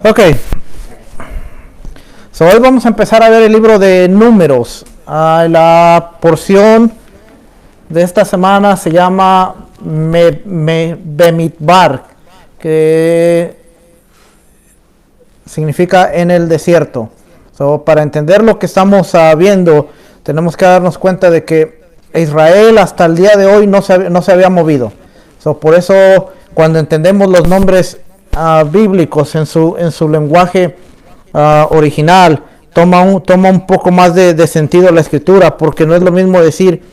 Ok, hoy vamos a empezar a ver el libro de Números. La porción de esta semana se llama Bemidbar, que significa en el desierto. Para entender lo que estamos viendo, tenemos que darnos cuenta de que Israel hasta el día de hoy no se había movido. Por eso, cuando entendemos los nombres bíblicos en su lenguaje original, toma un poco más de sentido la escritura, porque no es lo mismo decir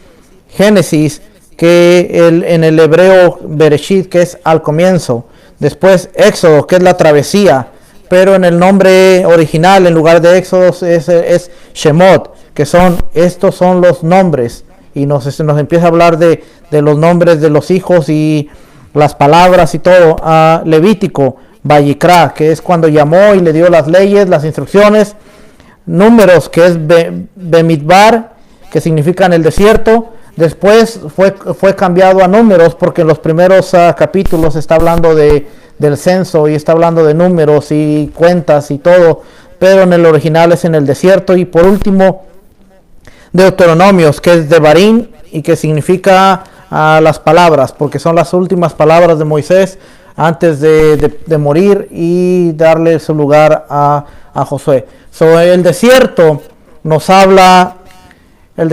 Génesis que en el hebreo Bereshit, que es al comienzo, después Éxodo, que es la travesía, pero en el nombre original, en lugar de Éxodo, es Shemot, que estos son los nombres, y nos empieza a hablar de los nombres de los hijos y las palabras y todo. Levítico, Vayikra, que es cuando llamó y le dio las leyes, las instrucciones. Números, que es Bemidbar, que significa en el desierto. Después fue cambiado a Números, porque en los primeros capítulos está hablando del censo y está hablando de números y cuentas y todo, pero en el original es en el desierto. Y por último, Deuteronomios, que es Devarim y que significa las palabras, porque son las últimas palabras de Moisés antes de morir y darle su lugar a Josué. El desierto nos habla, el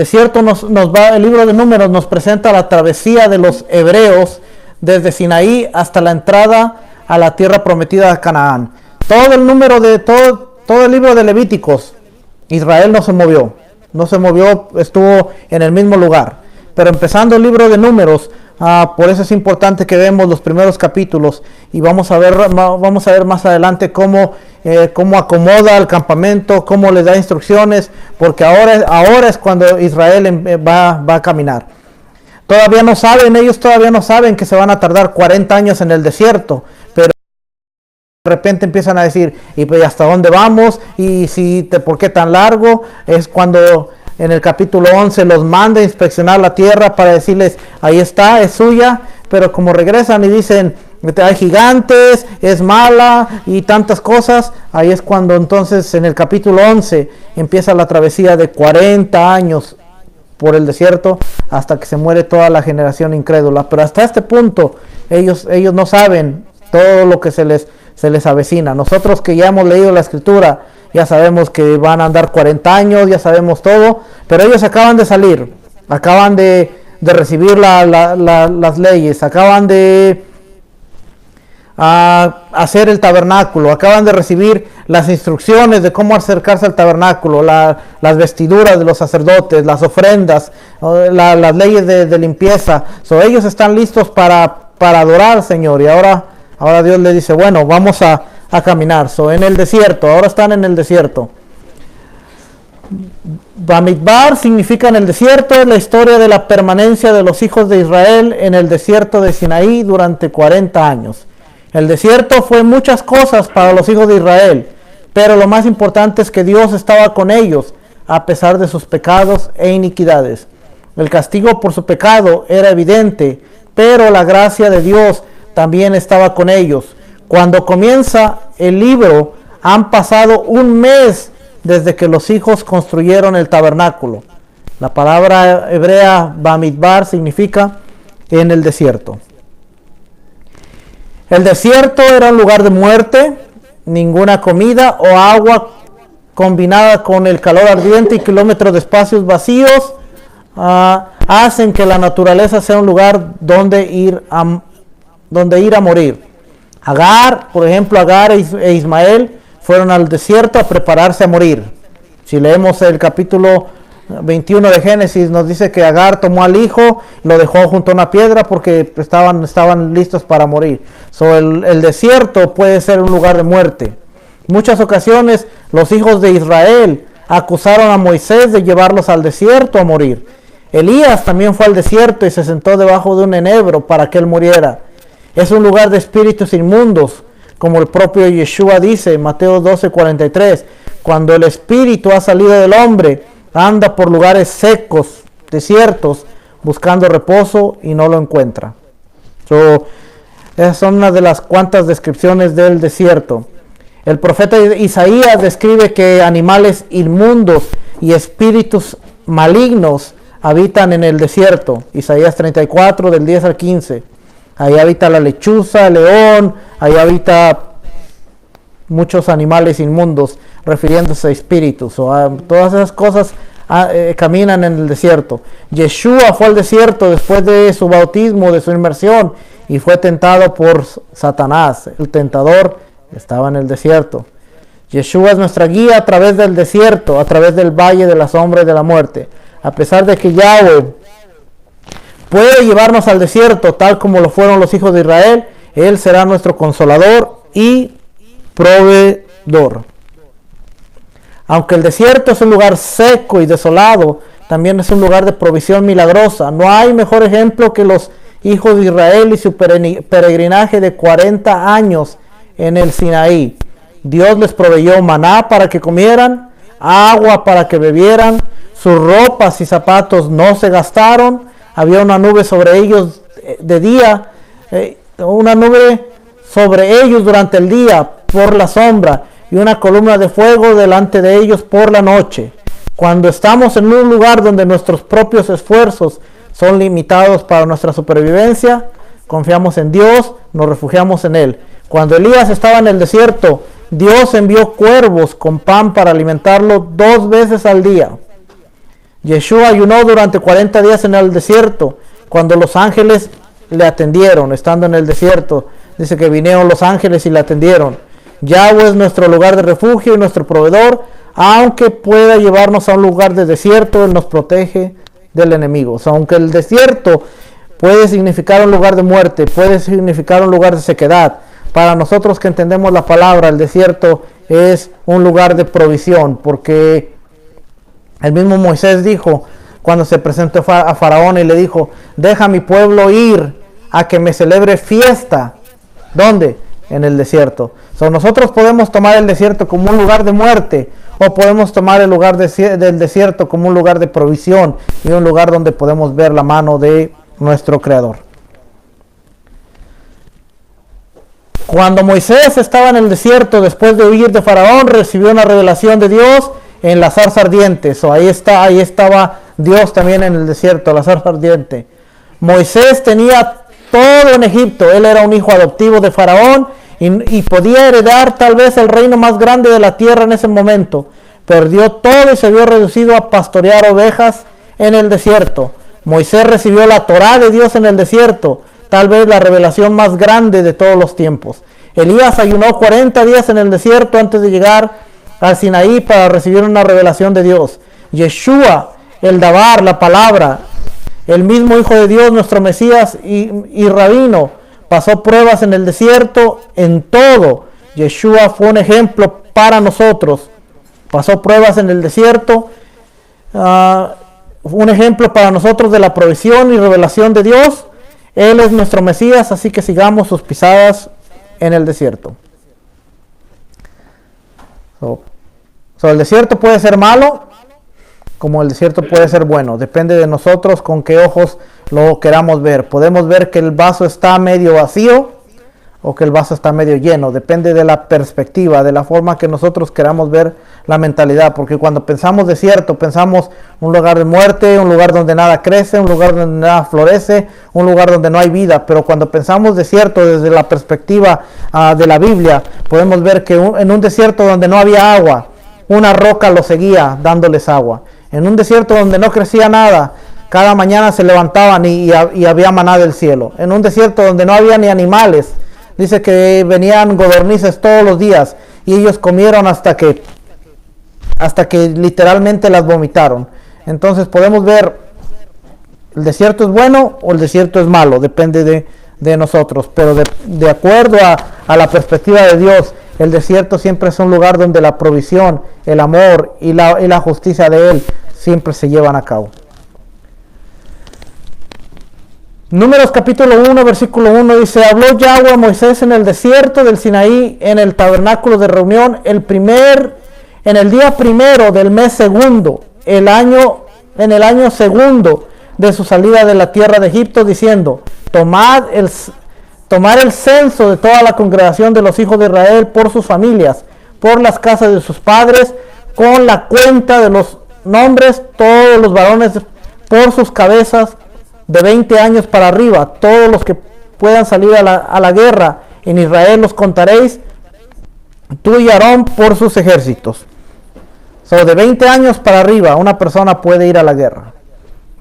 libro de Números nos presenta la travesía de los hebreos desde Sinaí hasta la entrada a la tierra prometida de Canaán. Todo el libro de Levíticos, Israel no se movió, estuvo en el mismo lugar. Pero empezando el libro de Números, por eso es importante que vemos los primeros capítulos, y vamos a ver más adelante cómo acomoda el campamento, cómo le da instrucciones, porque ahora es cuando Israel va a caminar. Ellos todavía no saben que se van a tardar 40 años en el desierto, pero de repente empiezan a decir, ¿y pues hasta dónde vamos? ¿Y por qué tan largo? Es cuando en el capítulo 11 los manda a inspeccionar la tierra para decirles, ahí está, es suya. Pero como regresan y dicen, hay gigantes, es mala y tantas cosas, ahí es cuando entonces en el capítulo 11 empieza la travesía de 40 años por el desierto, hasta que se muere toda la generación incrédula. Pero hasta este punto ellos no saben todo lo que se les avecina. Nosotros que ya hemos leído la escritura, ya sabemos que van a andar 40 años, ya sabemos todo, pero ellos acaban de salir, acaban de recibir las leyes, acaban de hacer el tabernáculo, acaban de recibir las instrucciones de cómo acercarse al tabernáculo, las vestiduras de los sacerdotes, las ofrendas, las leyes de limpieza. Ellos están listos para adorar al Señor, y ahora Dios les dice, bueno, vamos a caminar. En el desierto, ahora están en el desierto. Bamidbar significa en el desierto, es la historia de la permanencia de los hijos de Israel en el desierto de Sinaí durante 40 años. El desierto fue muchas cosas para los hijos de Israel, pero lo más importante es que Dios estaba con ellos a pesar de sus pecados e iniquidades. El castigo por su pecado era evidente, pero la gracia de Dios también estaba con ellos. Cuando comienza el libro, han pasado un mes desde que los hijos construyeron el tabernáculo. La palabra hebrea Bamidbar significa en el desierto. El desierto era un lugar de muerte. Ninguna comida o agua combinada con el calor ardiente y kilómetros de espacios vacíos hacen que la naturaleza sea un lugar donde ir a morir. Agar e Ismael fueron al desierto a prepararse a morir. Si leemos el capítulo 21 de Génesis, nos dice que Agar tomó al hijo, lo dejó junto a una piedra porque estaban listos para morir. El desierto puede ser un lugar de muerte. Muchas ocasiones los hijos de Israel acusaron a Moisés de llevarlos al desierto a morir. Elías también fue al desierto y se sentó debajo de un enebro para que él muriera. Es un lugar de espíritus inmundos, como el propio Yeshua dice en Mateo 12:43, cuando el espíritu ha salido del hombre, anda por lugares secos, desiertos, buscando reposo y no lo encuentra. Esas son una de las cuantas descripciones del desierto. El profeta Isaías describe que animales inmundos y espíritus malignos habitan en el desierto. Isaías 34, del 10 al 15. Ahí habita la lechuza, el león, ahí habita muchos animales inmundos, refiriéndose a espíritus. Todas esas cosas caminan en el desierto. Yeshua fue al desierto después de su bautismo, de su inmersión, y fue tentado por Satanás. El tentador estaba en el desierto. Yeshua es nuestra guía a través del desierto, a través del valle de la sombra y de la muerte. A pesar de que Yahweh puede llevarnos al desierto, tal como lo fueron los hijos de Israel, Él será nuestro consolador y proveedor. Aunque el desierto es un lugar seco y desolado, también es un lugar de provisión milagrosa. No hay mejor ejemplo que los hijos de Israel y su peregrinaje de 40 años en el Sinaí. Dios les proveyó maná para que comieran, agua para que bebieran, sus ropas y zapatos no se gastaron, había una nube sobre ellos de día, una nube sobre ellos durante el día por la sombra y una columna de fuego delante de ellos por la noche. Cuando estamos en un lugar donde nuestros propios esfuerzos son limitados para nuestra supervivencia, confiamos en Dios, nos refugiamos en Él. Cuando Elías estaba en el desierto, Dios envió cuervos con pan para alimentarlo 2 veces al día. Yeshua ayunó durante 40 días en el desierto, cuando los ángeles le atendieron, estando en el desierto. Dice que vinieron los ángeles y le atendieron. Yahweh es nuestro lugar de refugio y nuestro proveedor. Aunque pueda llevarnos a un lugar de desierto, Él nos protege del enemigo. O sea, aunque el desierto puede significar un lugar de muerte, puede significar un lugar de sequedad, para nosotros que entendemos la palabra, el desierto es un lugar de provisión, porque el mismo Moisés dijo, cuando se presentó a Faraón y le dijo, deja a mi pueblo ir a que me celebre fiesta. ¿Dónde? En el desierto. Nosotros podemos tomar el desierto como un lugar de muerte, o podemos tomar el lugar del desierto como un lugar de provisión y un lugar donde podemos ver la mano de nuestro Creador. Cuando Moisés estaba en el desierto, después de huir de Faraón, recibió una revelación de Dios en la zarza ardiente. Ahí estaba Dios también en el desierto, la zarza ardiente. Moisés tenía todo en Egipto. Él era un hijo adoptivo de Faraón y podía heredar tal vez el reino más grande de la tierra en ese momento. Perdió todo y se vio reducido a pastorear ovejas en el desierto. Moisés recibió la Torá de Dios en el desierto, tal vez la revelación más grande de todos los tiempos. Elías ayunó 40 días en el desierto antes de llegar al Sinaí para recibir una revelación de Dios. Yeshua, el Dabar, la palabra, el mismo Hijo de Dios, nuestro Mesías y Rabino, pasó pruebas en el desierto en todo. Yeshua fue un ejemplo para nosotros. Pasó pruebas en el desierto, un ejemplo para nosotros de la provisión y revelación de Dios. Él es nuestro Mesías, así que sigamos sus pisadas en el desierto. El desierto puede ser malo, como el desierto puede ser bueno. Depende de nosotros con qué ojos lo queramos ver. Podemos ver que el vaso está medio vacío o que el vaso está medio lleno. Depende de la perspectiva, de la forma que nosotros queramos ver la mentalidad. Porque cuando pensamos desierto, pensamos un lugar de muerte, un lugar donde nada crece, un lugar donde nada florece, un lugar donde no hay vida. Pero cuando pensamos desierto desde la perspectiva de la Biblia, podemos ver que en un desierto donde no había agua, una roca lo seguía dándoles agua. En un desierto donde no crecía nada, cada mañana se levantaban y había maná del cielo. En un desierto donde no había ni animales, dice que venían codornices todos los días y ellos comieron hasta que literalmente las vomitaron. Entonces podemos ver, el desierto es bueno o el desierto es malo, depende de nosotros. Pero de acuerdo a la perspectiva de Dios, el desierto siempre es un lugar donde la provisión, el amor y la justicia de Él siempre se llevan a cabo. Números capítulo 1, versículo 1 dice, habló Yahweh a Moisés en el desierto del Sinaí, en el tabernáculo de reunión, en el día primero del mes segundo, en el año segundo de su salida de la tierra de Egipto, diciendo, tomar el censo de toda la congregación de los hijos de Israel por sus familias, por las casas de sus padres, con la cuenta de los nombres, todos los varones por sus cabezas, de 20 años para arriba, todos los que puedan salir a la guerra en Israel los contaréis, tú y Aarón por sus ejércitos. De 20 años para arriba una persona puede ir a la guerra,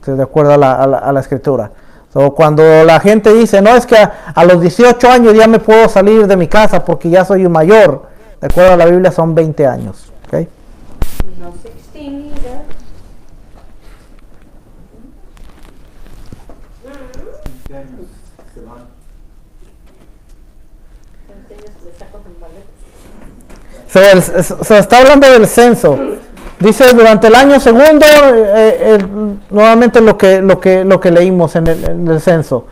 de acuerdo a la escritura. Cuando la gente dice, no, es que a los 18 años ya me puedo salir de mi casa porque ya soy un mayor, de acuerdo a la Biblia son 20 años. ¿Okay? No 16 either. Se está hablando del censo. Dice durante el año segundo, nuevamente lo que leímos en el censo.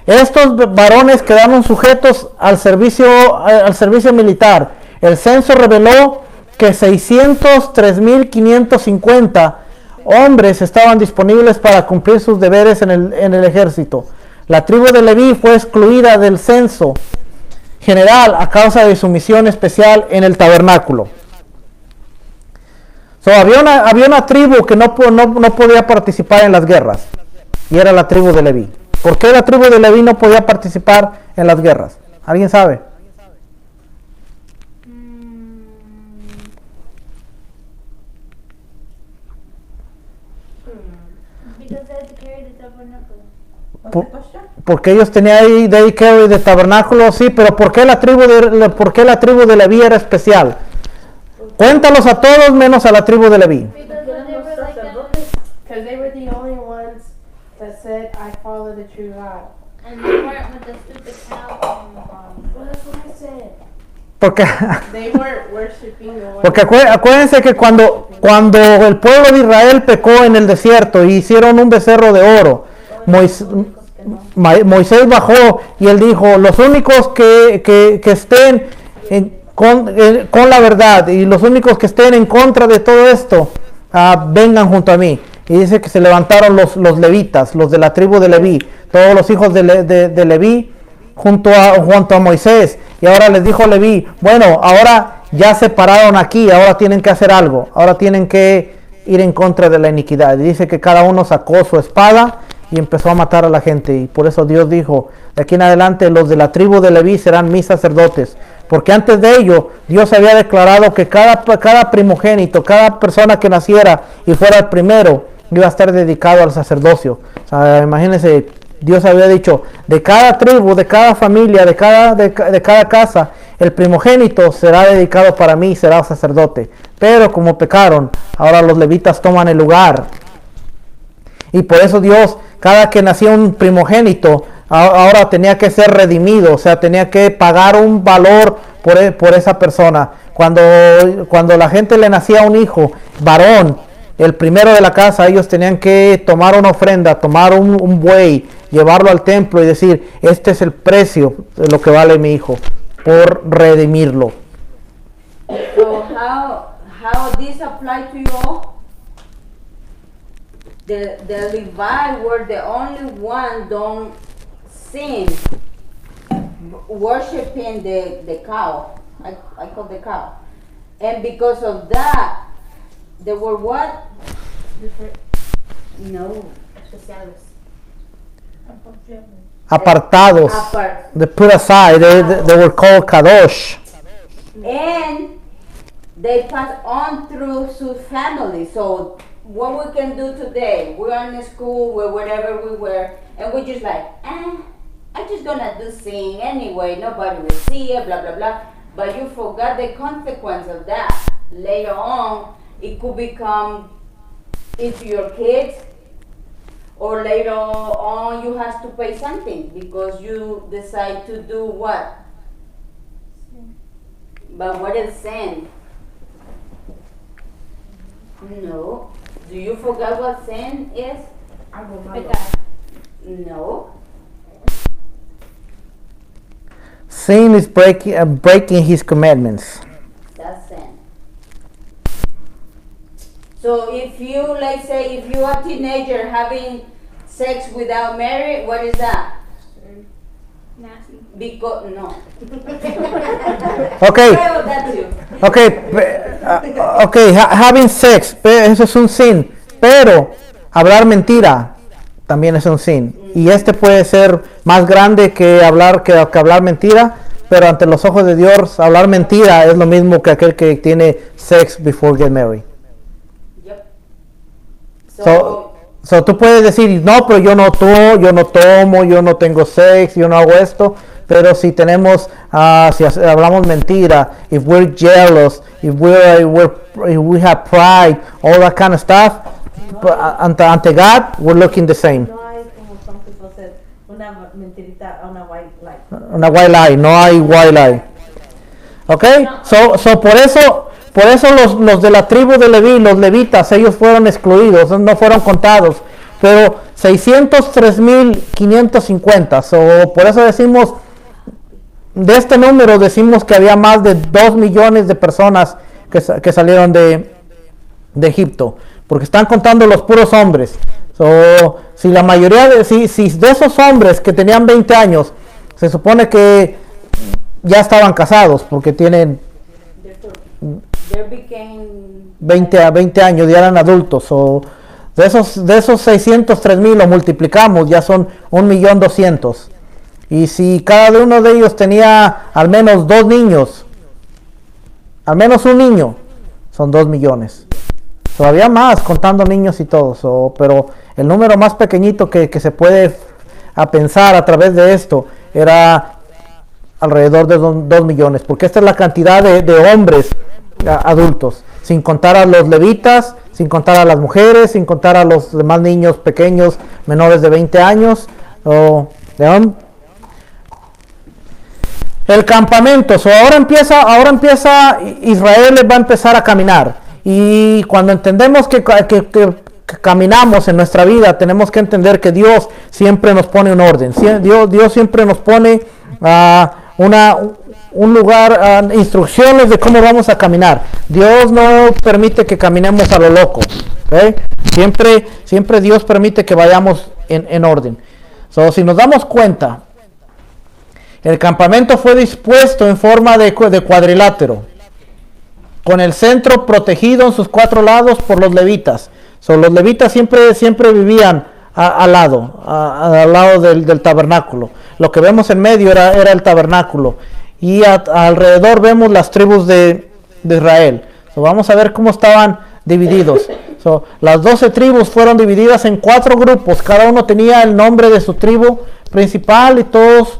Estos varones quedaron sujetos al servicio militar. El censo reveló que 603.550 hombres estaban disponibles para cumplir sus deberes en el ejército. La tribu de Leví fue excluida del censo general a causa de su misión especial en el tabernáculo. Había una tribu que no podía participar en las guerras, y era la tribu de Leví. ¿Por qué la tribu de Leví no podía participar en las guerras? ¿Alguien sabe? Porque ellos tenían ahí day carry de tabernáculo, sí, pero ¿por qué la tribu de Leví era especial? Cuéntalos a todos menos a la tribu de Leví. Because they were the only ones that said, I follow the true God. And they weren't with the stupid cow thing. Well, that's what I said. Porque, They weren't worshiping the one. porque acuérdense que cuando el pueblo de Israel pecó en el desierto y hicieron un becerro de oro, Moisés bajó y él dijo, los únicos que estén con la verdad y los únicos que estén en contra de todo esto, vengan junto a mí. Y dice que se levantaron los levitas, los de la tribu de Leví, todos los hijos de Leví junto a Moisés. Y ahora les dijo Leví, bueno, ahora ya se pararon aquí, ahora tienen que hacer algo, ahora tienen que ir en contra de la iniquidad. Y dice que cada uno sacó su espada y empezó a matar a la gente. Y por eso Dios dijo, de aquí en adelante los de la tribu de Leví serán mis sacerdotes. Porque antes de ello, Dios había declarado que cada primogénito, cada persona que naciera y fuera el primero, iba a estar dedicado al sacerdocio. O sea, imagínense, Dios había dicho, de cada tribu, de cada familia, de cada casa, el primogénito será dedicado para mí, será sacerdote. Pero como pecaron, ahora los levitas toman el lugar. Y por eso Dios, cada que nacía un primogénito, ahora tenía que ser redimido, o sea, tenía que pagar un valor por esa persona. Cuando la gente le nacía un hijo, varón, el primero de la casa, ellos tenían que tomar una ofrenda, tomar un buey, llevarlo al templo y decir, este es el precio de lo que vale mi hijo, por redimirlo. So how this apply to you all? The Levi were the only one don't sin worshiping the cow. I call the cow. And because of that, they were what? Different. No. Especiales. Apartados, they put aside, they were called kadosh. And they pass on through to family. So what we can do today, we're in school, we're wherever we were, and we're just like, I'm just gonna do sing anyway, nobody will see it, blah, blah, blah. But you forgot the consequence of that. Later on, it could become into your kids, or later on you have to pay something because you decide to do what? Sin. But what is sin? No. Do you forget what sin is? No. Sin is breaking his commandments. That's sin. So if you, like say, if you are a teenager having sex without marriage, what is that? Nasty. Because, no. Okay. Well, that's you. Having sex, eso es un sin. Pero hablar mentira también es un sin. Y este puede ser más grande que hablar mentira, pero ante los ojos de Dios, hablar mentira es lo mismo que aquel que tiene sex before get married. Yep. So tú puedes decir, no, pero yo no tomo, yo no tengo sex, yo no hago esto. Pero si tenemos, si hablamos mentira, if we're jealous, if we have pride, all that kind of stuff, ante God, we're looking the same. No hay, como some people said, una mentirita, una white lie. Una white lie, no hay white lie. Okay, so por eso los de la tribu de Leví, los levitas, ellos fueron excluidos, no fueron contados. Pero 603,550. So por eso decimos, de este número decimos que había más de 2 millones de personas que salieron de Egipto, porque están contando los puros hombres. So, si la mayoría si de esos hombres que tenían 20 años, se supone que ya estaban casados, porque tienen 20 años, ya eran adultos. So, de esos 603,000 lo multiplicamos, ya son 1,200,000. Y si cada uno de ellos tenía al menos 2 niños, al menos un niño, son 2 millones. Todavía más contando niños y todo. Pero el número más pequeñito que se puede pensar a través de esto era alrededor de 2 millones. Porque esta es la cantidad de hombres adultos, sin contar a los levitas, sin contar a las mujeres, sin contar a los demás niños pequeños menores de 20 años. El campamento, ahora empieza Israel va a empezar a caminar. Y cuando entendemos que caminamos en nuestra vida, tenemos que entender que Dios siempre nos pone un orden. Dios siempre nos pone un lugar, instrucciones de cómo vamos a caminar. Dios no permite que caminemos a lo loco. ¿Okay? Siempre Dios permite que vayamos en orden. Si nos damos cuenta, el campamento fue dispuesto en forma de cuadrilátero, con el centro protegido en sus 4 lados por los levitas. Los levitas siempre vivían al lado del tabernáculo. Lo que vemos en medio era el tabernáculo. Y alrededor vemos las tribus de Israel. Vamos a ver cómo estaban divididos. Las 12 tribus fueron divididas en 4 grupos. Cada uno tenía el nombre de su tribu principal y todas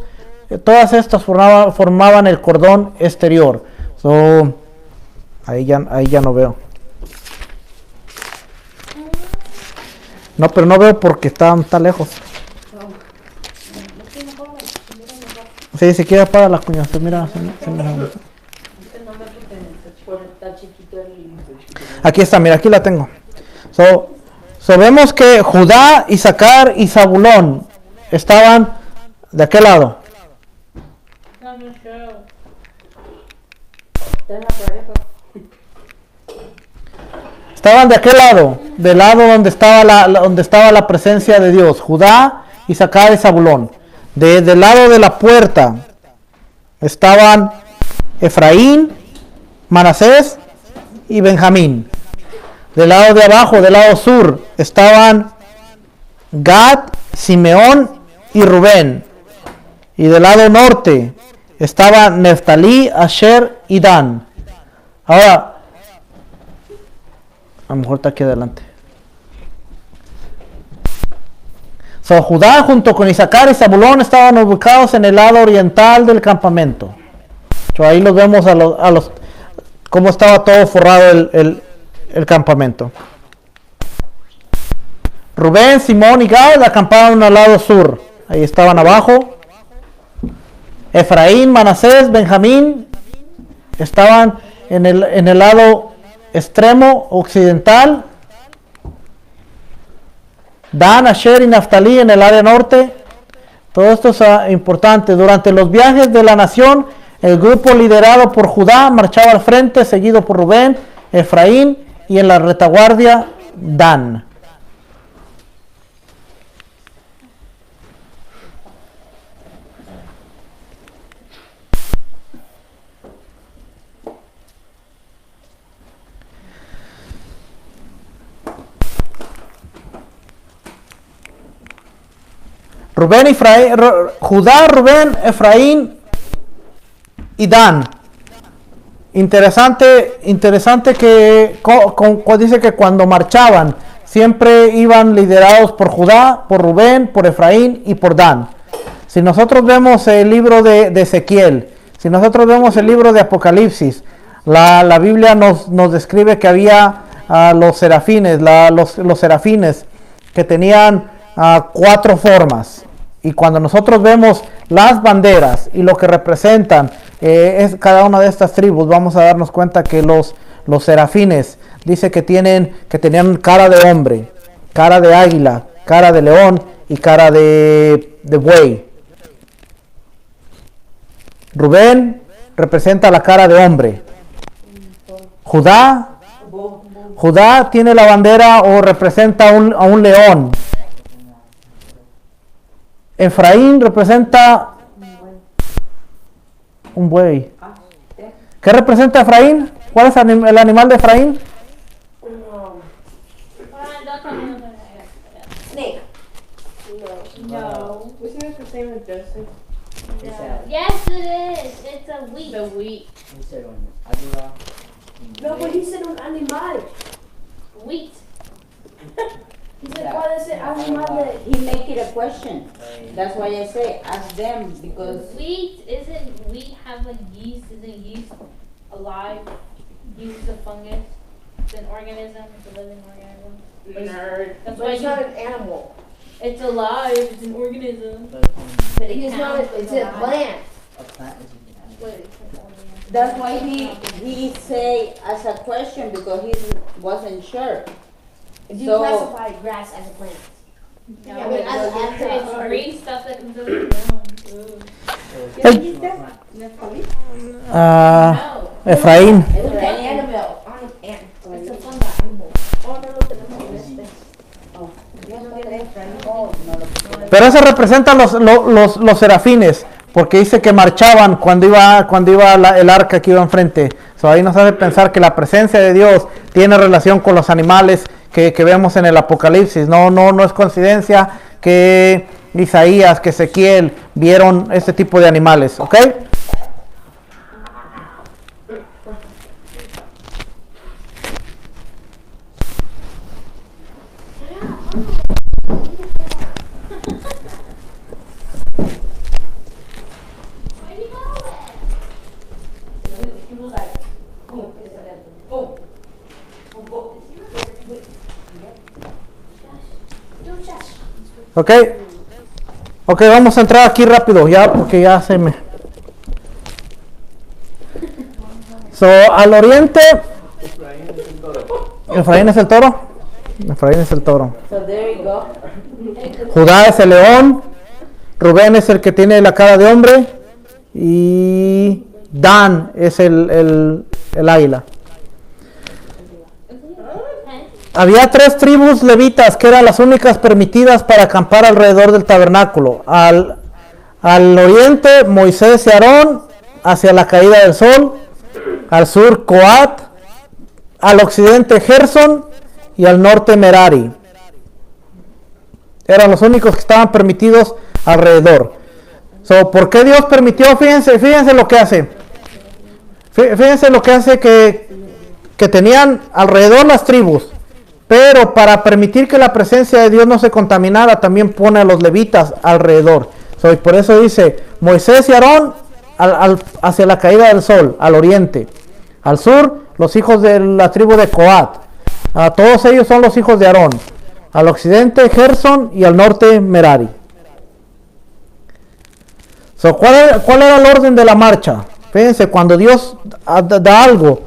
estas formaban el cordón exterior. Ahí ya no veo. No, pero no veo porque está lejos. Sí, si quiere apaga las cuñas. Mira, aquí está, mira, aquí la tengo. Vemos que Judá, Isaacar y Zabulón estaban de aquel lado. Estaban de aquel lado, del lado donde estaba la presencia de Dios. Judá, Isaacar y Zabulón. Del lado de la puerta estaban Efraín, Manasés y Benjamín. Del lado de abajo, del lado sur, estaban Gad, Simeón y Rubén. Y del lado norte estaban Neftalí, Asher y Dan. Ahora, a lo mejor está aquí adelante. Judá junto con Isaacar y Zabulón estaban ubicados en el lado oriental del campamento. Ahí los vemos a los cómo estaba todo forrado el campamento. Rubén, Simón y Gad acampaban al lado sur. Ahí estaban abajo. Efraín, Manasés, Benjamín estaban en el lado extremo occidental. Dan, Asher y Naftalí en el área norte. Todo esto es importante. Durante los viajes de la nación, el grupo liderado por Judá marchaba al frente, seguido por Rubén, Efraín y en la retaguardia Dan. Judá, Rubén, Efraín y Dan. Interesante que dice que cuando marchaban siempre iban liderados por Judá, por Rubén, por Efraín y por Dan. Si nosotros vemos el libro de Ezequiel, si nosotros vemos el libro de Apocalipsis, la Biblia nos describe que había los serafines, los serafines que tenían 4 formas. Y cuando nosotros vemos las banderas y lo que representan es cada una de estas tribus, vamos a darnos cuenta que los serafines dice que tenían cara de hombre, cara de águila, cara de león y cara de buey. Rubén representa la cara de hombre. Judá tiene la bandera o representa a un león. Efraín representa un buey. ¿Qué representa Efraín? ¿Cuál es el animal de Efraín? Snake. No. Isn't it the same as Joseph? Yes, it is. It's a wheat. The wheat. No, but he said un animal. Wheat. He said, ¿cuál es el animal de...? He make it a question. That's why I say ask them because Wheat isn't wheat have like yeast? Isn't yeast alive? Yeast is a fungus. It's an organism. It's a living organism. Nerd. That's But why it's not an animal. it's alive. It's an organism. But it's not, it's a plant. that's why he say as a question because he wasn't sure. You So- classify grass as a plant. No, I mean, as it's green stuff that comes out of the ground. Ooh. No. Efraín. It's an animal. It's a fungi animal. Oh, no lo tenemos en este. Pero eso representa los serafines, porque dice que marchaban cuando iba el arca que iba enfrente. Ahí nos hace pensar que la presencia de Dios tiene relación con los animales que vemos en el Apocalipsis. No es coincidencia que Isaías, que Ezequiel vieron este tipo de animales, ¿ok? Ok, vamos a entrar aquí rápido, ya, porque ya se me... Al oriente... Efraín es el toro. Efraín es el toro. So there you go. Judá es el león. Rubén es el que tiene la cara de hombre. Y Dan es el águila. Había 3 tribus levitas que eran las únicas permitidas para acampar alrededor del tabernáculo. Al oriente, Moisés y Aarón, hacia la caída del sol. Al sur, Coat. Al occidente, Gersón. Y al norte, Merari. Eran los únicos que estaban permitidos alrededor. ¿Por qué Dios permitió? Fíjense lo que hace. Fíjense lo que hace que tenían alrededor las tribus. Pero para permitir que la presencia de Dios no se contaminara, también pone a los levitas alrededor. Y por eso dice, Moisés y Aarón hacia la caída del sol, al oriente. Al sur, los hijos de la tribu de Coat. Todos ellos son los hijos de Aarón. Al occidente, Gersón, y al norte, Merari. ¿Cuál era el orden de la marcha? Fíjense, cuando Dios da algo,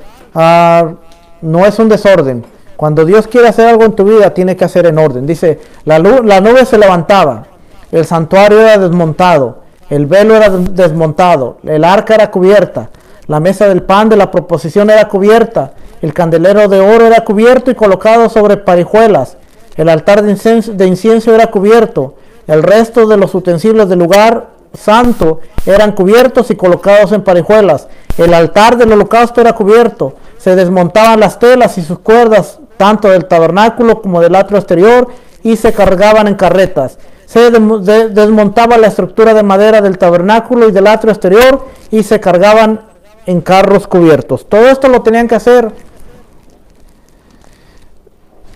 no es un desorden. Cuando Dios quiere hacer algo en tu vida, tiene que hacer en orden. Dice, la nube se levantaba, el santuario era desmontado, el velo era desmontado, el arca era cubierta, la mesa del pan de la proposición era cubierta, el candelero de oro era cubierto y colocado sobre parijuelas, el altar de incienso era cubierto, el resto de los utensilios del lugar santo eran cubiertos y colocados en parijuelas, el altar del holocausto era cubierto, se desmontaban las telas y sus cuerdas tanto del tabernáculo como del atrio exterior y se cargaban en carretas, se desmontaba la estructura de madera del tabernáculo y del atrio exterior y se cargaban en carros cubiertos. Todo esto lo tenían que hacer.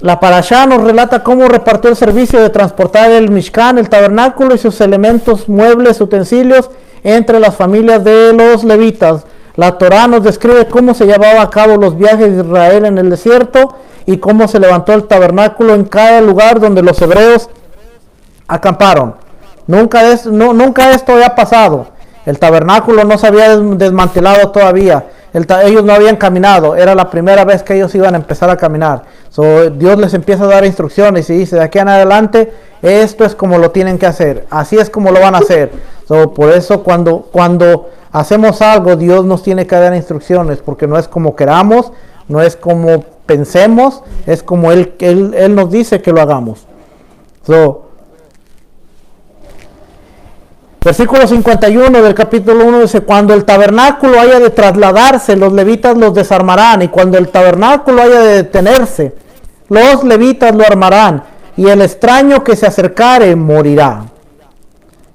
La parashá nos relata cómo repartió el servicio de transportar el Mishkan, el tabernáculo y sus elementos, muebles, utensilios entre las familias de los levitas. La Torá nos describe cómo se llevaba a cabo los viajes de Israel en el desierto y cómo se levantó el tabernáculo en cada lugar donde los hebreos acamparon. Nunca esto había pasado. El tabernáculo no se había desmantelado todavía. Ellos no habían caminado. Era la primera vez que ellos iban a empezar a caminar. Dios les empieza a dar instrucciones y dice, de aquí en adelante, esto es como lo tienen que hacer. Así es como lo van a hacer. Por eso cuando hacemos algo, Dios nos tiene que dar instrucciones, porque no es como queramos, no es como pensemos, es como Él nos dice que lo hagamos. Versículo 51 del capítulo 1 dice, cuando el tabernáculo haya de trasladarse, los levitas los desarmarán, y cuando el tabernáculo haya de detenerse, los levitas lo armarán, y el extraño que se acercare morirá.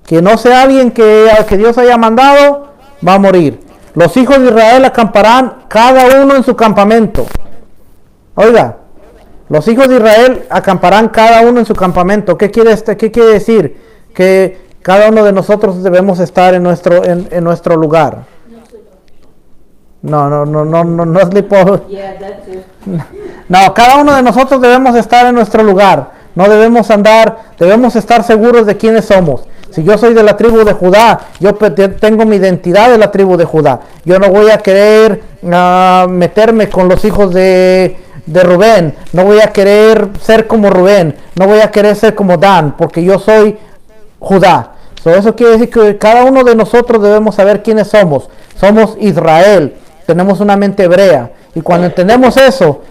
Que no sea alguien que Dios haya mandado, va a morir. Los hijos de Israel acamparán cada uno en su campamento. Oiga, los hijos de Israel acamparán cada uno en su campamento. ¿Qué quiere decir? Que cada uno de nosotros debemos estar en nuestro lugar. No es lipo. Yeah, that's it. No, cada uno de nosotros debemos estar en nuestro lugar. No debemos debemos estar seguros de quiénes somos. Si yo soy de la tribu de Judá, yo tengo mi identidad de la tribu de Judá. Yo no voy a querer meterme con los hijos de Rubén. No voy a querer ser como Rubén. No voy a querer ser como Dan, porque yo soy Judá. Eso quiere decir que cada uno de nosotros debemos saber quiénes somos. Somos Israel. Tenemos una mente hebrea. Y cuando entendemos eso,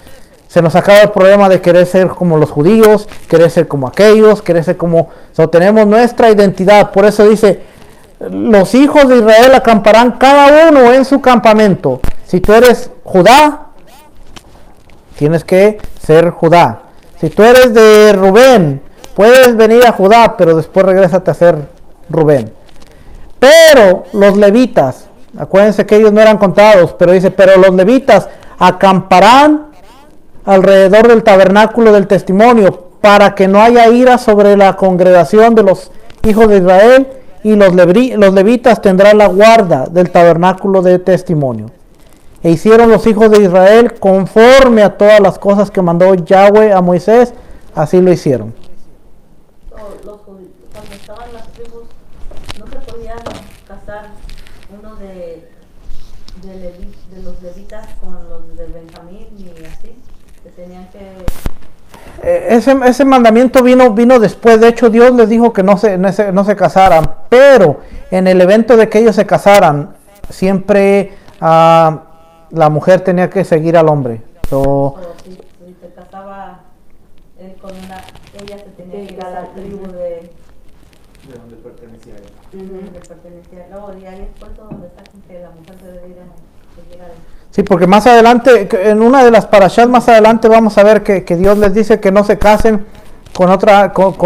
se nos acaba el problema de querer ser como los judíos, querer ser como aquellos, querer ser como... tenemos nuestra identidad. Por eso dice, los hijos de Israel acamparán cada uno en su campamento. Si tú eres Judá, tienes que ser Judá. Si tú eres de Rubén, puedes venir a Judá, pero después regrésate a ser Rubén. Pero los levitas, acuérdense que ellos no eran contados, pero dice, pero los levitas acamparán alrededor del tabernáculo del testimonio, para que no haya ira sobre la congregación de los hijos de Israel, y los levitas tendrán la guarda del tabernáculo de testimonio. E hicieron los hijos de Israel conforme a todas las cosas que mandó Yahweh a Moisés, así lo hicieron. Cuando estaban las tribus, no se podían casar uno de los levitas con los de Benjamín y así, que tenían que... Ese mandamiento vino después. De hecho, Dios les dijo que no se casaran, pero en el evento de que ellos se casaran, siempre la mujer tenía que seguir al hombre. Si se casaba él con ella se tenía que ir a la tribu de donde pertenecía él. donde pertenecía. Luego, y ahí es por eso donde está que la mujer debe ir a seguir a él. Sí, porque más adelante, en una de las parashas más adelante, vamos a ver que Dios les dice que no se casen con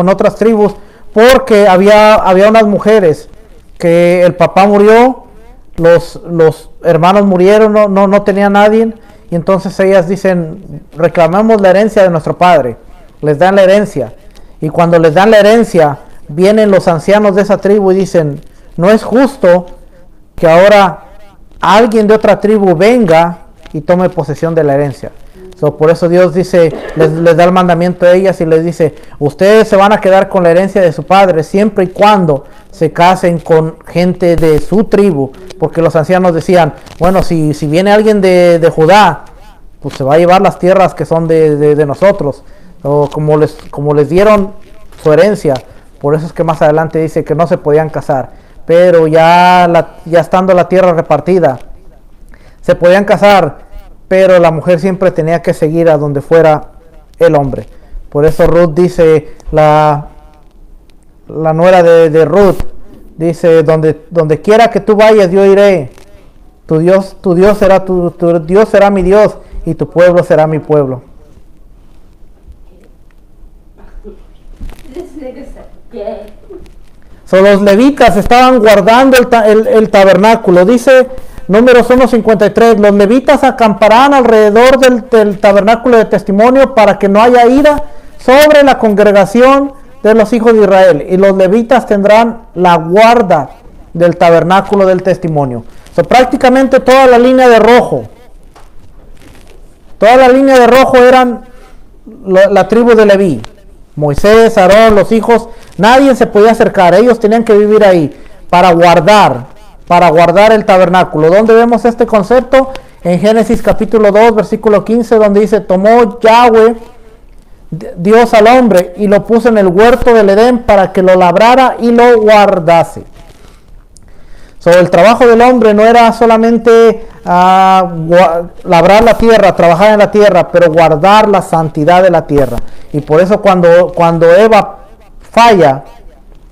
otras tribus, porque había unas mujeres que el papá murió, los hermanos murieron, no tenía nadie, y entonces ellas dicen, reclamamos la herencia de nuestro padre. Les dan la herencia, y cuando les dan la herencia, vienen los ancianos de esa tribu y dicen, no es justo que ahora alguien de otra tribu venga y tome posesión de la herencia. Por eso Dios dice, les da el mandamiento a ellas y les dice, ustedes se van a quedar con la herencia de su padre siempre y cuando se casen con gente de su tribu, porque los ancianos decían, bueno, si viene alguien de Judá, pues se va a llevar las tierras que son de nosotros, o como les dieron su herencia. Por eso es que más adelante dice que no se podían casar. Pero ya estando la tierra repartida, se podían casar, pero la mujer siempre tenía que seguir a donde fuera el hombre. Por eso Ruth dice, la nuera de Ruth, dice, donde quiera que tú vayas, yo iré. Tu Dios será tu Dios será mi Dios, y tu pueblo será mi pueblo. This nigga said, Okay. So, los levitas estaban guardando el tabernáculo. Dice Números 1:53, los levitas acamparán alrededor del tabernáculo de testimonio para que no haya ira sobre la congregación de los hijos de Israel. Y los levitas tendrán la guarda del tabernáculo del testimonio. So, prácticamente toda la línea de rojo eran la tribu de Leví. Moisés, Aarón, los hijos, nadie se podía acercar. Ellos tenían que vivir ahí para guardar el tabernáculo. ¿Dónde vemos este concepto? En Génesis capítulo 2, versículo 15, donde dice, tomó Yahweh, Dios al hombre, y lo puso en el huerto del Edén para que lo labrara y lo guardase. So, el trabajo del hombre no era solamente labrar la tierra, trabajar en la tierra, pero guardar la santidad de la tierra. Y por eso cuando Eva falla,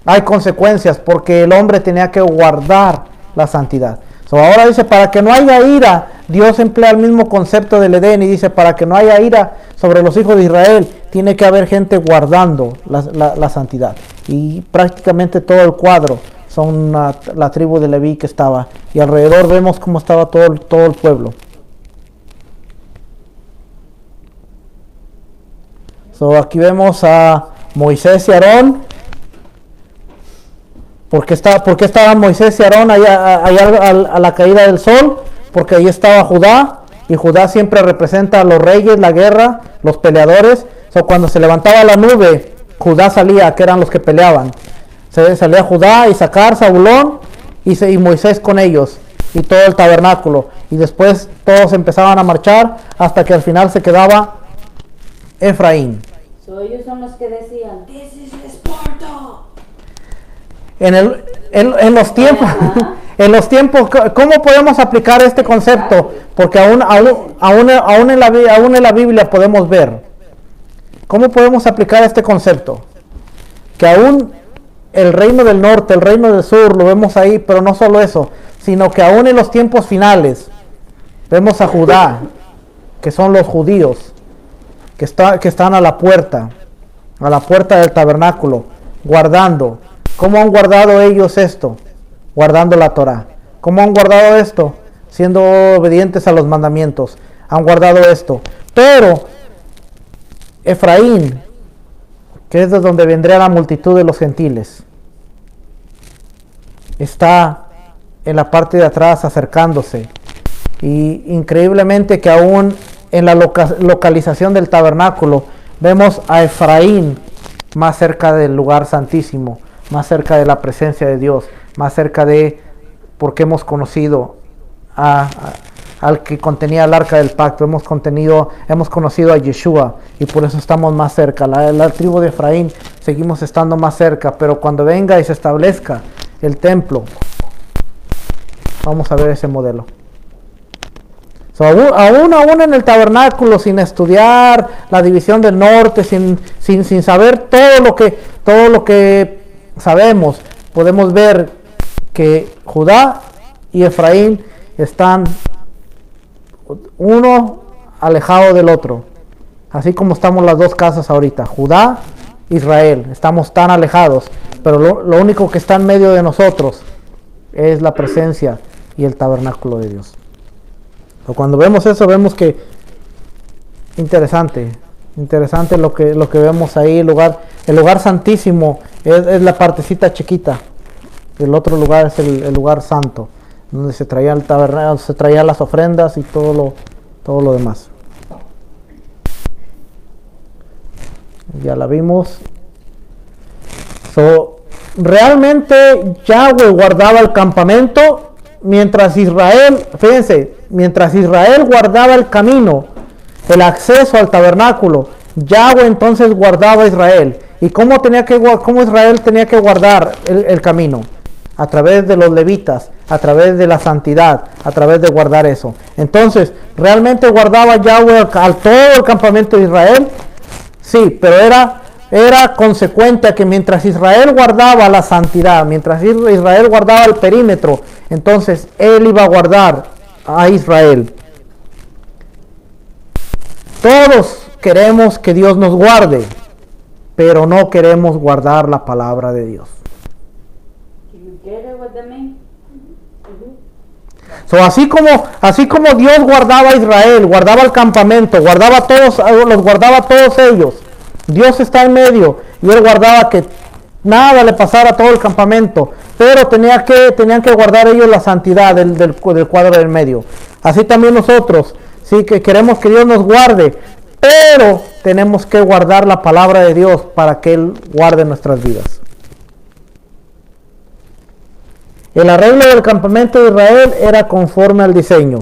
hay consecuencias, porque el hombre tenía que guardar la santidad. So, ahora dice, para que no haya ira, Dios emplea el mismo concepto del Edén y dice, para que no haya ira sobre los hijos de Israel, tiene que haber gente guardando la santidad. Y prácticamente todo el cuadro son la tribu de Leví que estaba, y alrededor vemos cómo estaba todo el pueblo. So, aquí vemos a Moisés y Aarón. ¿Por qué estaban Moisés y Aarón allá a la caída del sol? Porque ahí estaba Judá, y Judá siempre representa a los reyes, la guerra, los peleadores. So, cuando se levantaba la nube, Judá salía, que eran los que peleaban. Salía Judá, Isaacar, Zabulón y Moisés con ellos, y todo el tabernáculo. Y después todos empezaban a marchar hasta que al final se quedaba Efraín. So ellos son los que decían, this is Esparta. En los tiempos, ¿cómo podemos aplicar este concepto? Porque aún en la Biblia podemos ver. ¿Cómo podemos aplicar este concepto? Que aún el reino del norte, el reino del sur, lo vemos ahí, pero no solo eso, sino que aún en los tiempos finales, vemos a Judá, que son los judíos, que están a la puerta del tabernáculo, guardando. ¿Cómo han guardado ellos esto? Guardando la Torah. ¿Cómo han guardado esto? Siendo obedientes a los mandamientos. Han guardado esto. Pero Efraín, que es de donde vendría la multitud de los gentiles, está en la parte de atrás acercándose. Y increíblemente que aún en la localización del tabernáculo vemos a Efraín más cerca del lugar santísimo, más cerca de la presencia de Dios, más cerca porque hemos conocido al que contenía el arca del pacto, hemos conocido a Yeshua, y por eso estamos más cerca. La tribu de Efraín seguimos estando más cerca, pero cuando venga y se establezca el templo, vamos a ver ese modelo. So, aún en el tabernáculo, sin estudiar la división del norte, sin saber todo lo que sabemos, podemos ver que Judá y Efraín están uno alejado del otro, así como estamos las dos casas ahorita, Judá, Israel, estamos tan alejados, pero lo único que está en medio de nosotros es la presencia y el tabernáculo de Dios. O cuando vemos eso, vemos que interesante lo que vemos ahí. El lugar santísimo es la partecita chiquita. El otro lugar es el lugar santo, donde se traía el tabernáculo, se traían las ofrendas y todo lo demás. Ya la vimos. Realmente Yahweh guardaba el campamento mientras Israel guardaba el camino, el acceso al tabernáculo. Yahweh entonces guardaba a Israel. ¿Y cómo Israel tenía que guardar el camino? A través de los levitas, a través de la santidad, a través de guardar eso. Entonces, ¿realmente guardaba Yahweh al todo el campamento de Israel? Sí, pero era consecuente a que mientras Israel guardaba la santidad, mientras Israel guardaba el perímetro, entonces él iba a guardar a Israel. Todos queremos que Dios nos guarde. pero no queremos guardar la palabra de Dios. You get it what that mean? So, así como Dios guardaba a Israel, guardaba el campamento, los guardaba a todos ellos. Dios está en medio y Él guardaba que nada le pasara a todo el campamento, pero tenían que guardar ellos la santidad del cuadro del medio. Así también nosotros, sí, que queremos que Dios nos guarde, pero tenemos que guardar la palabra de Dios para que Él guarde nuestras vidas. El arreglo del campamento de Israel era conforme al diseño.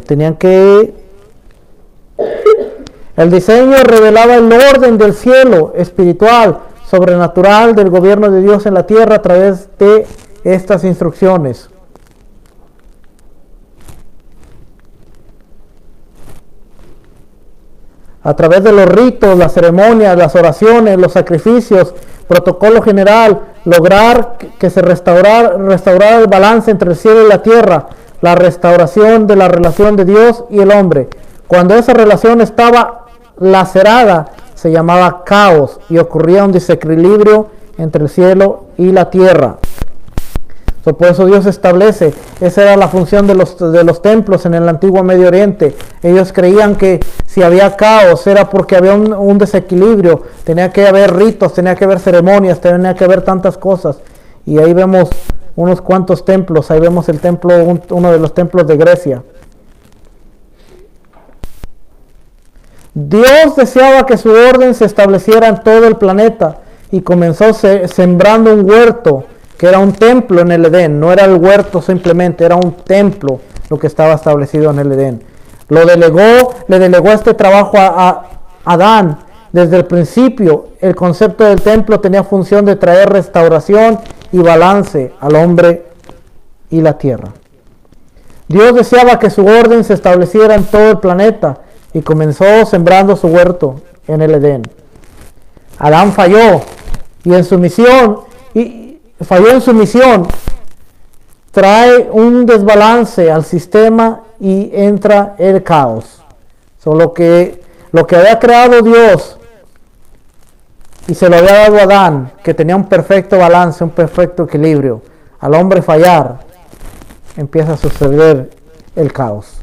El diseño revelaba el orden del cielo espiritual, sobrenatural del gobierno de Dios en la tierra a través de estas instrucciones. A través de los ritos, las ceremonias, las oraciones, los sacrificios, protocolo general, lograr que se restaurara el balance entre el cielo y la tierra, la restauración de la relación de Dios y el hombre. Cuando esa relación estaba lacerada, se llamaba caos y ocurría un desequilibrio entre el cielo y la tierra. Por eso Dios establece, esa era la función de los templos en el antiguo Medio Oriente. Ellos creían que si había caos era porque había un desequilibrio, tenía que haber ritos, tenía que haber ceremonias, tenía que haber tantas cosas. Y ahí vemos unos cuantos templos, ahí vemos el templo, uno de los templos de Grecia. Dios deseaba que su orden se estableciera en todo el planeta y comenzó sembrando un huerto que era un templo en el Edén. No era el huerto simplemente, era un templo lo que estaba establecido en el Edén. Le delegó este trabajo a Adán. Desde el principio, el concepto del templo tenía función de traer restauración y balance al hombre y la tierra. Dios deseaba que su orden se estableciera en todo el planeta y comenzó sembrando su huerto en el Edén. Adán falló en su misión, trae un desbalance al sistema y entra el caos. Lo que había creado Dios y se lo había dado a Adán, que tenía un perfecto balance, un perfecto equilibrio, al hombre fallar, empieza a suceder el caos.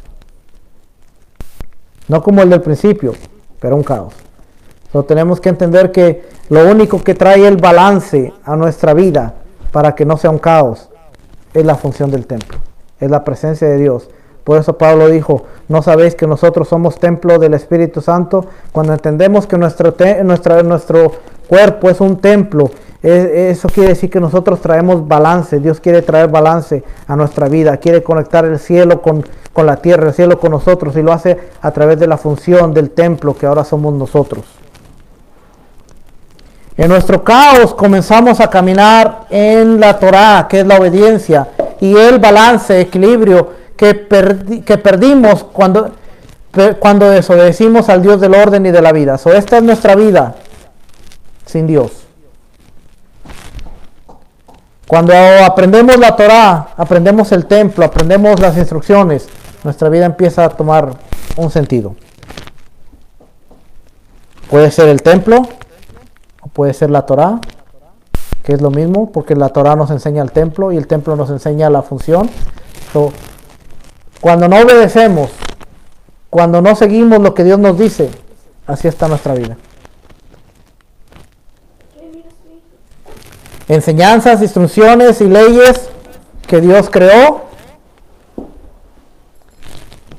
No como el del principio, pero un caos. Tenemos que entender que lo único que trae el balance a nuestra vida para que no sea un caos es la función del templo, es la presencia de Dios. Por eso Pablo dijo, ¿no sabéis que nosotros somos templo del Espíritu Santo? Cuando entendemos que nuestro cuerpo es un templo, eso quiere decir que nosotros traemos balance. Dios quiere traer balance a nuestra vida, quiere conectar el cielo con la tierra, el cielo con nosotros, y lo hace a través de la función del templo que ahora somos nosotros. En nuestro caos comenzamos a caminar en la Torá, que es la obediencia, y el balance, equilibrio que perdimos cuando desobedecimos al Dios del orden y de la vida. Esta es nuestra vida sin Dios. Cuando aprendemos la Torá, aprendemos el templo, aprendemos las instrucciones, nuestra vida empieza a tomar un sentido. Puede ser el templo, o puede ser la Torá, que es lo mismo, porque la Torá nos enseña el templo y el templo nos enseña la función. Cuando no obedecemos, cuando no seguimos lo que Dios nos dice, así está nuestra vida. Enseñanzas, instrucciones y leyes que Dios creó.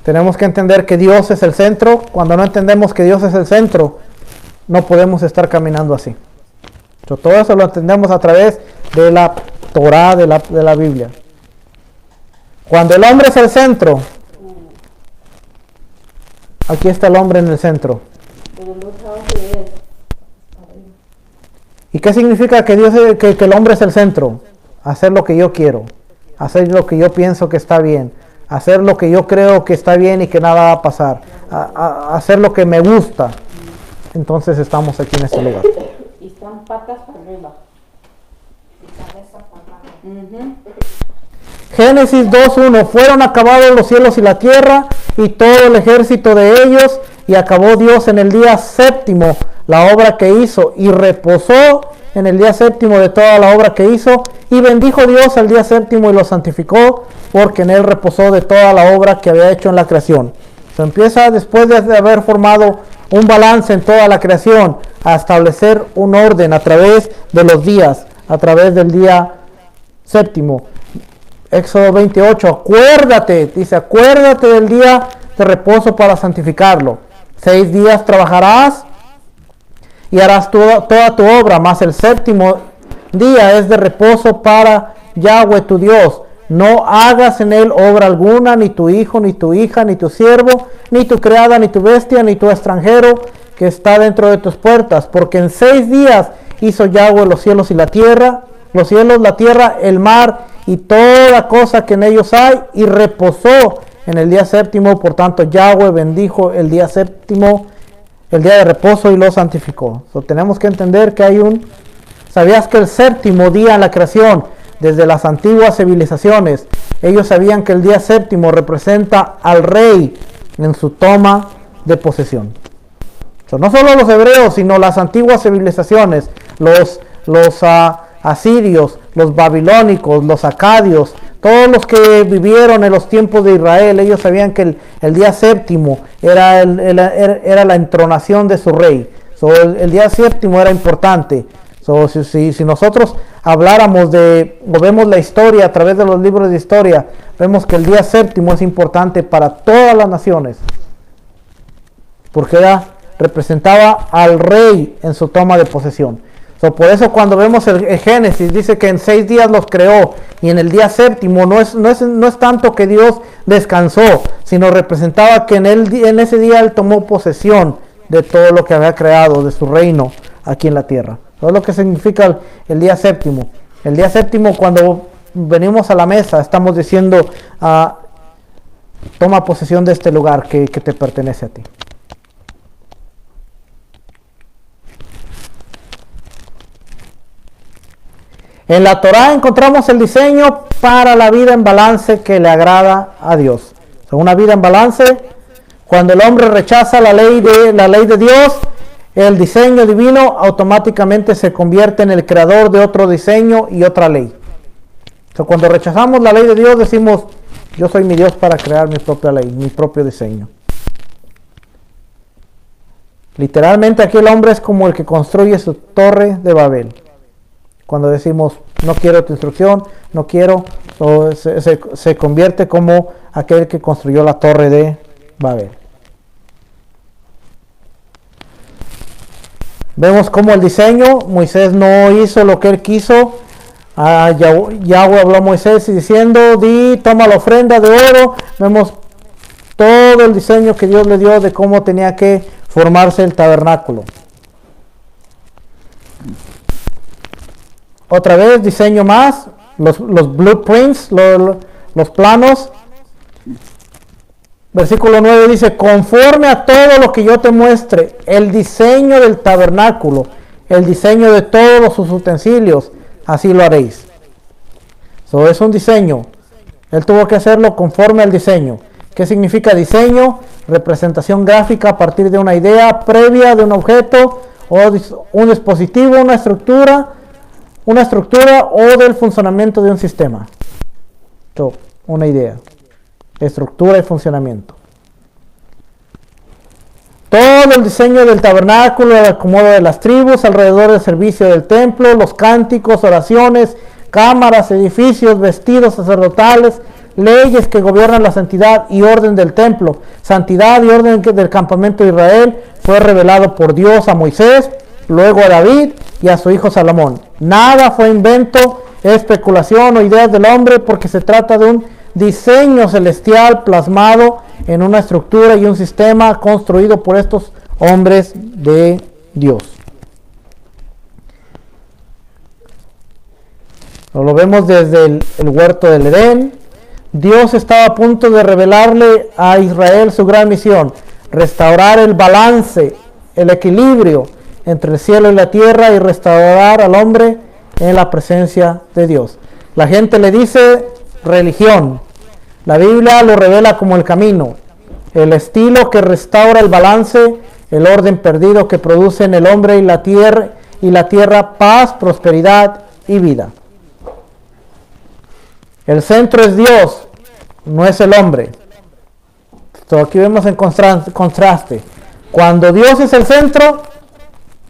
Tenemos que entender que Dios es el centro. Cuando no entendemos que Dios es el centro, no podemos estar caminando así. Todo eso lo entendemos a través de la Torá, de la Biblia. Cuando el hombre es el centro, aquí está el hombre en el centro. ¿Y qué significa que el hombre es el centro? Hacer lo que yo quiero, hacer lo que yo pienso que está bien, hacer lo que yo creo que está bien y que nada va a pasar, hacer lo que me gusta. Entonces estamos aquí en este lugar. Y están patas para arriba. Y cabeza para abajo. Génesis 2:1. Fueron acabados los cielos y la tierra y todo el ejército de ellos, y acabó Dios en el día séptimo la obra que hizo y reposó en el día séptimo de toda la obra que hizo, y bendijo Dios al día séptimo y lo santificó, porque en él reposó de toda la obra que había hecho en la creación. Se empieza, después de haber formado un balance en toda la creación, a establecer un orden a través de los días, a través del día séptimo. Éxodo 28, acuérdate, dice, acuérdate del día de reposo para santificarlo. 6 días trabajarás y harás toda tu obra, mas el séptimo día es de reposo para Yahweh tu Dios. No hagas en él obra alguna, ni tu hijo, ni tu hija, ni tu siervo, ni tu criada, ni tu bestia, ni tu extranjero que está dentro de tus puertas, porque en 6 días hizo Yahweh los cielos y la tierra, los cielos, la tierra, el mar y toda cosa que en ellos hay, y reposó en el día séptimo. Por tanto, Yahweh bendijo el día séptimo, el día de reposo, y lo santificó. Tenemos que entender que ¿sabías que el séptimo día en la creación, desde las antiguas civilizaciones, ellos sabían que el día séptimo representa al rey en su toma de posesión? No solo los hebreos, sino las antiguas civilizaciones, los asirios, los babilónicos, los acadios, todos los que vivieron en los tiempos de Israel, ellos sabían que el día séptimo era la entronación de su rey. El día séptimo era importante. Si nosotros habláramos o vemos la historia a través de los libros de historia, vemos que el día séptimo es importante para todas las naciones, porque representaba al rey en su toma de posesión. Por eso cuando vemos el Génesis, dice que en 6 días los creó, y en el día séptimo no es tanto que Dios descansó, sino representaba que en ese día Él tomó posesión de todo lo que había creado, de su reino aquí en la tierra. Todo lo que significa el día séptimo. El día séptimo, cuando venimos a la mesa, estamos diciendo, toma posesión de este lugar que te pertenece a ti. En la Torá encontramos el diseño para la vida en balance que le agrada a Dios. Una vida en balance, cuando el hombre rechaza la ley de Dios, el diseño divino automáticamente se convierte en el creador de otro diseño y otra ley. Cuando rechazamos la ley de Dios, decimos, yo soy mi Dios para crear mi propia ley, mi propio diseño. Literalmente aquí el hombre es como el que construye su torre de Babel. Cuando decimos, no quiero tu instrucción, no quiero, se convierte como aquel que construyó la torre de Babel. Vemos como el diseño, Moisés no hizo lo que él quiso. Yahweh habló a Moisés diciendo, toma la ofrenda de oro. Vemos todo el diseño que Dios le dio de cómo tenía que formarse el tabernáculo. Otra vez, diseño más, los blueprints, los planos. Versículo 9 dice, conforme a todo lo que yo te muestre, el diseño del tabernáculo, el diseño de todos sus utensilios, así lo haréis. Es un diseño. Él tuvo que hacerlo conforme al diseño. ¿Qué significa diseño? Representación gráfica a partir de una idea previa de un objeto o un dispositivo, una estructura o del funcionamiento de un sistema. Una idea, estructura y funcionamiento. Todo el diseño del tabernáculo, el acomodo de las tribus alrededor del servicio del templo, los cánticos, oraciones, cámaras, edificios, vestidos sacerdotales, leyes que gobiernan la santidad y orden del templo, santidad y orden del campamento de Israel, fue revelado por Dios a Moisés, luego a David y a su hijo Salomón. Nada fue invento, especulación o ideas del hombre, porque se trata de un diseño celestial plasmado en una estructura y un sistema construido por estos hombres de Dios. Lo vemos desde el huerto del Edén. Dios estaba a punto de revelarle a Israel su gran misión: restaurar el balance, el equilibrio entre el cielo y la tierra, y restaurar al hombre en la presencia de Dios. La gente le dice religión. La Biblia lo revela como el camino, el estilo que restaura el balance el orden perdido que produce en el hombre y la tierra paz, prosperidad y vida. El centro es Dios, no es el hombre. Esto aquí vemos en contraste. Cuando Dios es el centro,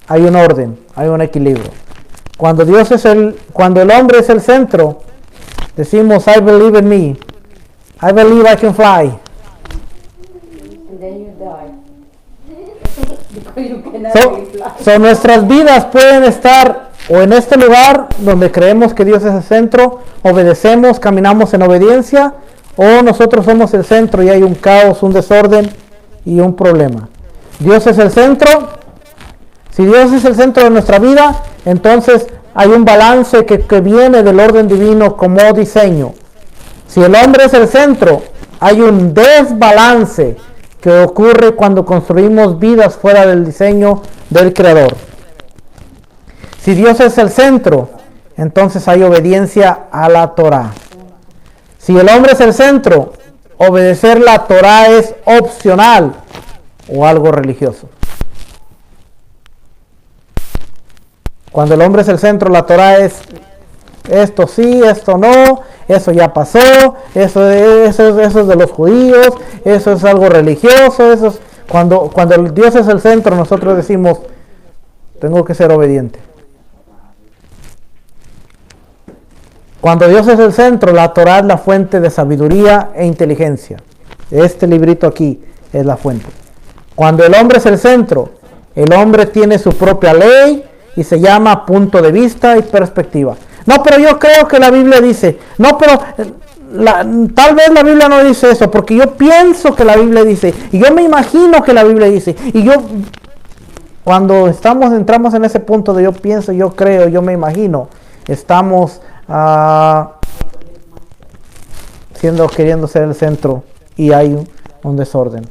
hay un orden, hay un equilibrio. Cuando el hombre es el centro, decimos I believe in me. I believe I can fly. And then you die. Because you cannot really fly. So nuestras vidas pueden estar o en este lugar donde creemos que Dios es el centro, obedecemos, caminamos en obediencia, o nosotros somos el centro y hay un caos, un desorden y un problema. Dios es el centro. Si Dios es el centro de nuestra vida, entonces hay un balance que viene del orden divino como diseño. Si el hombre es el centro, hay un desbalance que ocurre cuando construimos vidas fuera del diseño del Creador. Si Dios es el centro, entonces hay obediencia a la Torá. Si el hombre es el centro, obedecer la Torá es opcional o algo religioso. Cuando el hombre es el centro, la Torá es esto sí, esto no, eso ya pasó, eso es de los judíos, eso es algo religioso, eso es, cuando Dios es el centro, nosotros decimos, tengo que ser obediente. Cuando Dios es el centro, la Torá es la fuente de sabiduría e inteligencia. Este librito aquí es la fuente. Cuando el hombre es el centro, el hombre tiene su propia ley y se llama punto de vista y perspectiva. No, pero yo creo que la Biblia dice. No, pero tal vez la Biblia no dice eso, porque yo pienso que la Biblia dice. Y yo me imagino que la Biblia dice. Y yo, cuando entramos en ese punto de yo pienso, yo creo, yo me imagino, estamos queriendo ser el centro y hay un desorden.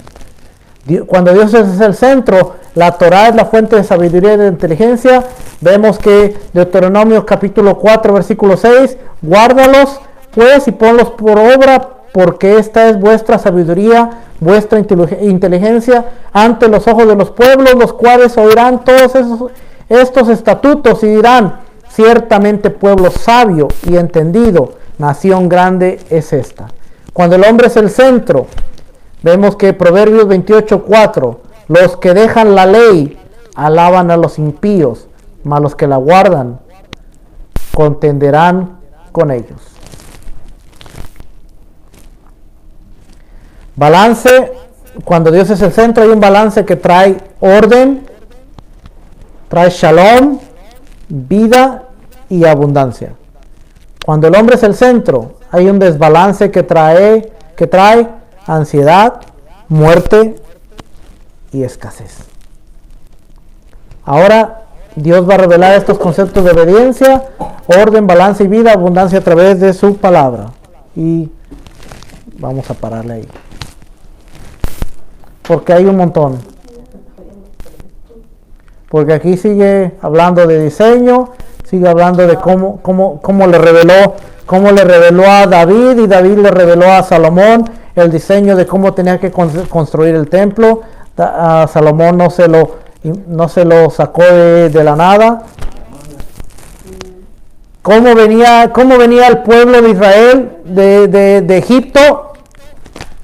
Cuando Dios es el centro, la Torá es la fuente de sabiduría y de inteligencia. Vemos que Deuteronomio capítulo 4 versículo 6, guárdalos pues y ponlos por obra, porque esta es vuestra sabiduría, vuestra inteligencia ante los ojos de los pueblos, los cuales oirán todos estos estatutos y dirán, ciertamente pueblo sabio y entendido, nación grande es esta. Cuando el hombre es el centro, vemos que Proverbios 28:4, los que dejan la ley alaban a los impíos, mas los que la guardan contenderán con ellos. Balance, cuando Dios es el centro hay un balance que trae orden, trae shalom, vida y abundancia. Cuando el hombre es el centro, hay un desbalance que trae ansiedad, muerte y escasez. Ahora Dios va a revelar estos conceptos de obediencia, orden, balance y vida, abundancia a través de su palabra. Y vamos a pararle ahí, porque hay un montón. Porque aquí sigue hablando de diseño, sigue hablando de cómo le reveló a David, y David le reveló a Salomón el diseño de cómo tenía que construir el templo. A Salomón no se lo sacó de la nada. Cómo venía el pueblo de Israel de Egipto,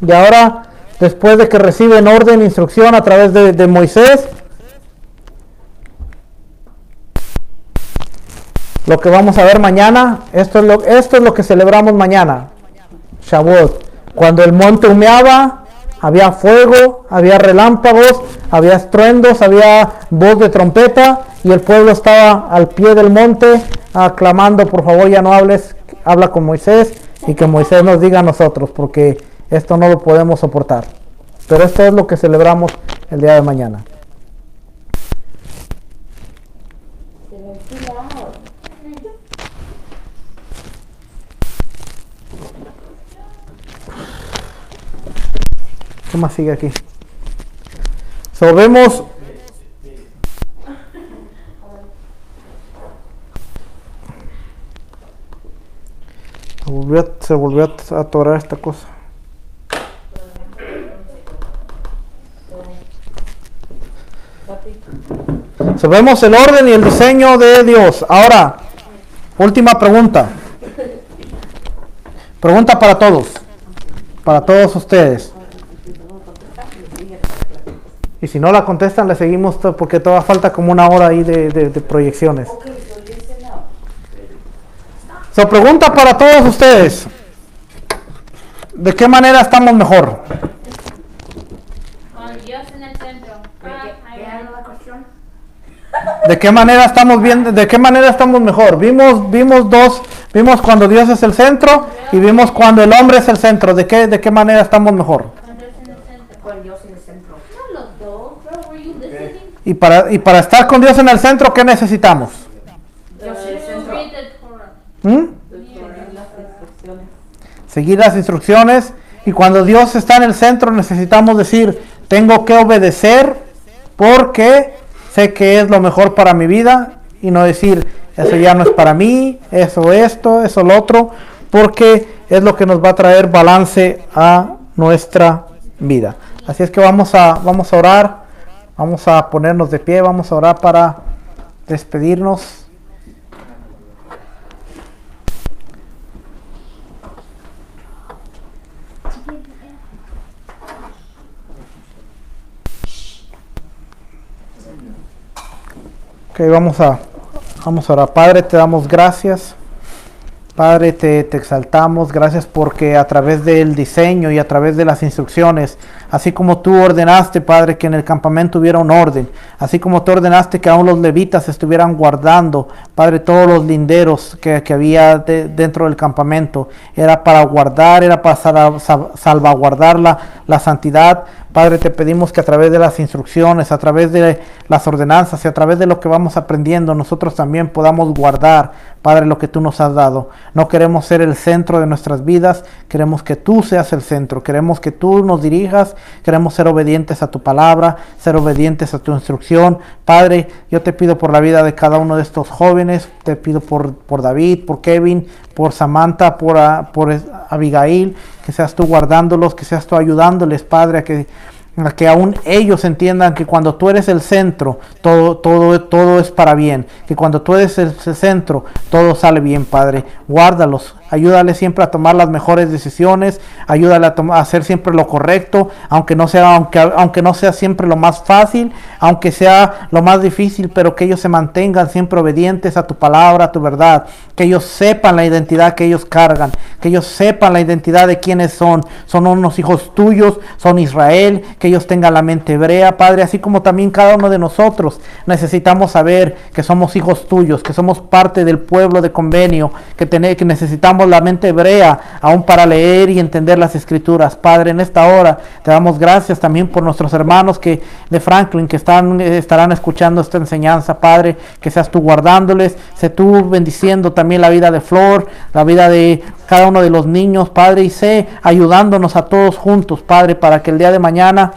y ahora después de que reciben orden e instrucción a través de Moisés, lo que vamos a ver mañana, esto es lo que celebramos mañana, Shavuot. Cuando el monte humeaba, había fuego, había relámpagos, había estruendos, había voz de trompeta, y el pueblo estaba al pie del monte aclamando, por favor ya no hables, habla con Moisés, y que Moisés nos diga a nosotros, porque esto no lo podemos soportar. Pero esto es lo que celebramos el día de mañana. ¿Qué más sigue aquí? Vemos se volvió a atorar esta cosa. Sabemos el orden y el diseño de Dios. Ahora, última pregunta. Pregunta para todos ustedes. Y si no la contestan, le seguimos porque todavía falta como una hora ahí de proyecciones. So, pregunta para todos ustedes. ¿De qué manera estamos mejor? Con Dios en el centro. ¿De qué manera estamos bien? ¿De qué manera estamos mejor? Vimos cuando Dios es el centro y vimos cuando el hombre es el centro. ¿De qué manera estamos mejor? Con Dios en el centro. Con Dios en el centro. No los dos, bro. Were you listening? Y para estar con Dios en el centro, ¿qué necesitamos? Dios en el centro. Read the Torah. Las instrucciones. Seguir las instrucciones. Y cuando Dios está en el centro, necesitamos decir, tengo que obedecer porque sé que es lo mejor para mi vida, y no decir, eso ya no es para mí, eso lo otro, porque es lo que nos va a traer balance a nuestra vida. Así es que vamos a orar, vamos a ponernos de pie, vamos a orar para despedirnos. Ok, vamos a orar. Padre, te damos gracias. Padre, te exaltamos. Gracias porque a través del diseño y a través de las instrucciones, así como tú ordenaste, Padre, que en el campamento hubiera un orden, así como tú ordenaste que aún los levitas estuvieran guardando, Padre, todos los linderos que había dentro del campamento, era para guardar, era para salvaguardar la santidad. Padre, te pedimos que a través de las instrucciones, a través de las ordenanzas y a través de lo que vamos aprendiendo, nosotros también podamos guardar, Padre, lo que tú nos has dado. No queremos ser el centro de nuestras vidas, queremos que tú seas el centro, queremos que tú nos dirijas, queremos ser obedientes a tu palabra, ser obedientes a tu instrucción. Padre, yo te pido por la vida de cada uno de estos jóvenes, te pido por David, por Kevin, por Samantha, por Abigail, que seas tú guardándolos, que seas tú ayudándoles, Padre, a que aún ellos entiendan que cuando tú eres el centro, todo es para bien, que cuando tú eres el centro, todo sale bien, Padre. Guárdalos, ayúdale siempre a tomar las mejores decisiones, ayúdale a hacer siempre lo correcto, aunque no sea siempre lo más fácil, aunque sea lo más difícil, pero que ellos se mantengan siempre obedientes a tu palabra, a tu verdad, que ellos sepan la identidad que ellos cargan, que ellos sepan la identidad de quiénes son unos hijos tuyos, son Israel, que ellos tengan la mente hebrea, Padre, así como también cada uno de nosotros necesitamos saber que somos hijos tuyos, que somos parte del pueblo de convenio, que necesitamos la mente hebrea aún para leer y entender las escrituras. Padre, en esta hora te damos gracias también por nuestros hermanos de Franklin que estarán escuchando esta enseñanza, Padre, que seas tú guardándoles, sé tú bendiciendo también la vida de Flor, la vida de cada uno de los niños, Padre, y sé ayudándonos a todos juntos, Padre, para que el día de mañana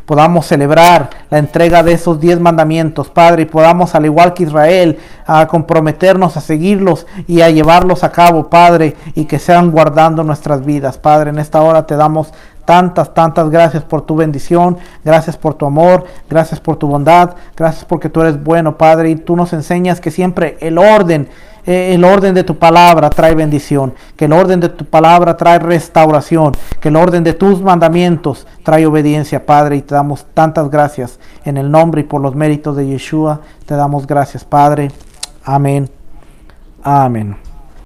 podamos celebrar la entrega de esos 10 mandamientos, Padre, y podamos, al igual que Israel, a comprometernos a seguirlos y a llevarlos a cabo, Padre, y que sean guardando nuestras vidas. Padre, en esta hora te damos tantas gracias por tu bendición, gracias por tu amor, gracias por tu bondad, gracias porque tú eres bueno, Padre, y tú nos enseñas que siempre el orden de tu palabra trae bendición, que el orden de tu palabra trae restauración, que el orden de tus mandamientos trae obediencia, Padre, y te damos tantas gracias en el nombre y por los méritos de Yeshua, te damos gracias, Padre. Amén. Amén.